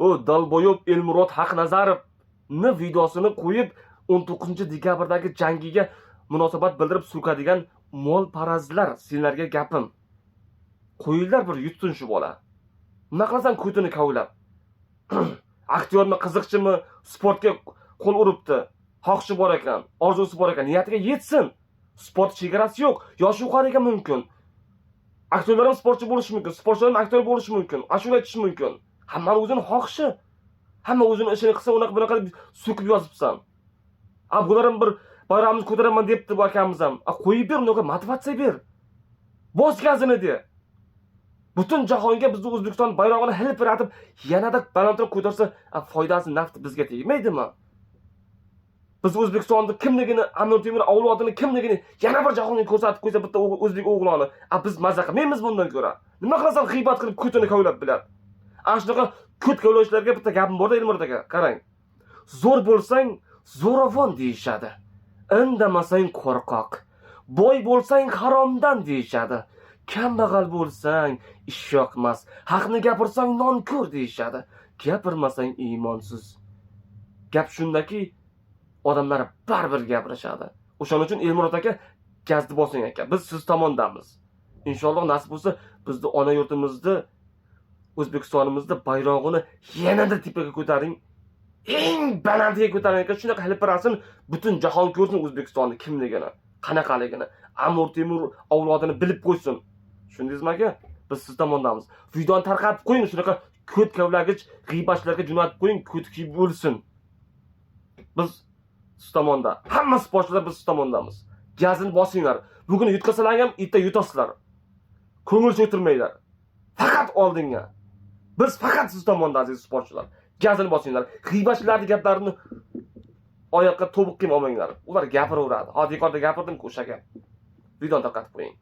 O Dalboyev Elmurod Haqnazarovni videosini qo'yib 19-dekabrdagi jangiga munosabat bildirib surkadigan mol parazlar, senlarga gapim. Qo'yinglar bir yutsin shu bola. Nima qilasan ko'tini kavlab? Aktyormi, qiziqchimi, sportga qo'l uribdi. Xohishi bor ekan, orzusi bor ekan, niyatiga yetsin. Sport chegarasi yo'q, yoshi yuqoriga mumkin. Aktyorlar ham sportchi bo'lishi mumkin, sportchilar ham aktyor bo'lishi mumkin, ashula aytish mumkin. Hamma o'zining xohishi. Hamma o'zining ishini qilsa, unaqa so'kib yozibsan. Bular ham bir bayramimizni ko'taraman debdi bu akamiz ham. Qo'yib ber, unaqa motivatsiya ber. Bos gazini de. Butun jahonga bizni O'zbekiston bayrog'ini hilpiratib, yanada balandroq ko'tarsa, foydasi nafti bizga tegmaydimi? Biz O'zbekistonning kimligini, Amir Temur avlodini kimligini yana bir jahonga ko'rsatib qo'ysa bitta o'zbek o'g'loni, biz mazza qilmaymiz bundan ko'ra. Nima qilasan g'iybat qilib ko'tini kavlab bilan? Shunaqa ko't kavlashlarga bitta gapim bor-da Elmurod aka, qarang. Zo'r bo'lsang, zo'ravon deyishadi. Indamasang qo'rqoq. Boy bo'lsang haromdan deyishadi. Kambag'al bo'lsang ish yoqmas. Haqni gapirsang nonko'r deyishadi. Gapirmasang iymonsiz. Gap shundaki, odamlar baribir gapirishadi. O'shaning uchun Elmurod aka gazni bosing aka. Biz siz tomondamiz. Inshaalloh nasib bo'lsa, bizni ona yurtimizni, O'zbekistonimizda bayrog'ini yanada tepaga ko'taring. Eng balandiga ko'taring aka. Shunaqa hilpirasin, butun jahon ko'rsin O'zbekistonni kimligini, qanaqaligini. Amir Temur avlodini bilib qo'ysin. Shundingizmi aka? Biz siz tomondamiz. Videoni tarqatib qo'ying, shunaqa ko't kavlagich g'iybatchilarga jo'natib qo'ying, ko't kiyib o'lsin. Biz siz tomonda. Hamma sportchilar biz siz tomondamiz. Gazini bosinglar. Bugun yutqasalar ham erta yutasizlar. Ko'ngil cho'tirmanglar. Faqat oldinga. Biz faqat siz tomonda aziz sportchilar. Gazini bosinglar. G'iybatchilarning gaplarini oyoqqa to'biq qilib olmanglar. Ular gapiraveradi. Hodikorda gapirdim-ku o'sha gap. Videoni tarqatib qo'ying.